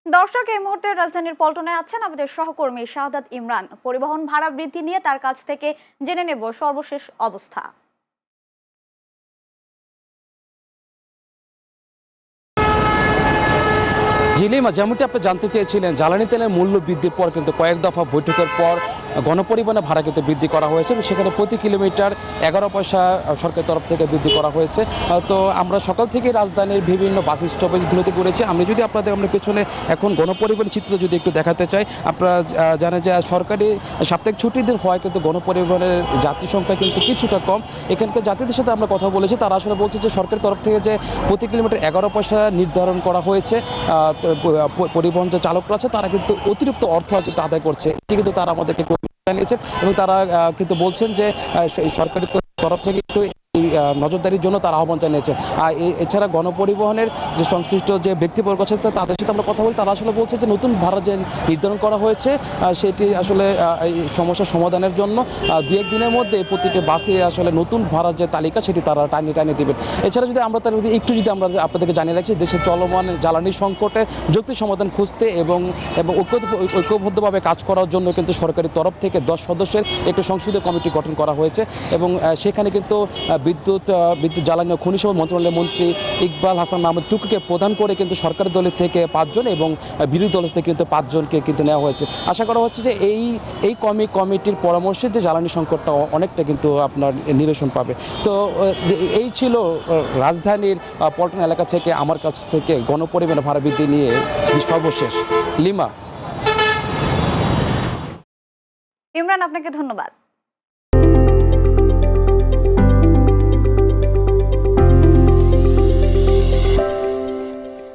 দর্শক, এই মুহূর্তে রাজধানীর পল্টনে আছেন আমাদের সহকর্মী শাহাদাত ইমরান। পরিবহন ভাড়া বৃদ্ধি নিয়ে তার কাছ থেকে জেনে নেব সর্বশেষ অবস্থা। জিলিমা, যেমনটি আপনি জানতে চেয়েছিলেন, জ্বালানি তেলের মূল্য বৃদ্ধির পর কিন্তু কয়েক দফা বৈঠকের পর গণপরিবহনের ভাড়া কিন্তু বৃদ্ধি করা হয়েছে এবং সেখানে প্রতি কিলোমিটার 11 পয়সা সরকারের তরফ থেকে বৃদ্ধি করা হয়েছে। তো আমরা সকাল থেকে রাজধানীর বিভিন্ন বাস স্টপেজগুলোতে ঘুরেছি। আমি যদি আমরা পেছনে এখন গণপরিবহনের চিত্র যদি একটু দেখাতে চাই, আপনারা জানেন যে সরকারি সাপ্তাহিক ছুটির দিন হওয়ায় কিন্তু গণপরিবহনের যাত্রী সংখ্যা কিন্তু কিছুটা কম। এখানকার যাত্রীদের সাথে আমরা কথা বলেছি, তারা আসলে বলছে যে সরকারের তরফ থেকে যে প্রতি কিলোমিটার 11 পয়সা নির্ধারণ করা হয়েছে, পরিবহন যে চালকরা আছে তারা কিন্তু অতিরিক্ত অর্থ কিন্তু আদায় করছে, এটি কিন্তু তারা আমাদেরকে জানিয়েছেন। এবং তারা কিন্তু বলছেন যে সরকারের তরফ থেকে কিন্তু নজরদারির জন্য তারা আহ্বান জানিয়েছেন। আর এছাড়া গণপরিবহনের যে সংশ্লিষ্ট যে ব্যক্তিবর্গ আছে তাদের সাথে আমরা কথা বলি, তারা আসলে বলছে যে নতুন ভাড়া যে নির্ধারণ করা হয়েছে সেটি আসলে এই সমস্যার সমাধানের জন্য 2-1 দিনের মধ্যে প্রতিটি বাসে আসলে নতুন ভাড়ার যে তালিকা সেটি তারা টানিয়ে দেবেন। এছাড়া যদি আমরা তার একটু আমরা আপনাদেরকে জানিয়ে রাখছি, দেশের চলমান জ্বালানি সংকটের যৌক্তিক সমাধান খুঁজতে এবং ঐক্যবদ্ধভাবে কাজ করার জন্য কিন্তু সরকারের তরফ থেকে 10 সদস্যের একটি সংসদীয় কমিটি গঠন করা হয়েছে এবং সেখানে কিন্তু বিদ্যুৎ জ্বালানি ও খনিজ সম্পদ মন্ত্রণালয়ের মন্ত্রী ইকবাল হাসান মাহমুদ টুকুকে প্রদান করে কিন্তু সরকারি দলের থেকে 5 জন এবং বিরোধী দলের থেকে কিন্তু 5 জনকে কিন্তু নেওয়া হয়েছে। আশা করা হচ্ছে যে এই কমিটির পরামর্শে যে জ্বালানি সংকটটা অনেকটা কিন্তু আপনার নিরসন পাবে। তো এই ছিল রাজধানীর পল্টন এলাকা থেকে আমার কাছ থেকে গণপরিবহনের ভাড়া বৃদ্ধি নিয়ে সর্বশেষ। লিমা। ইমরান, আপনাকে ধন্যবাদ।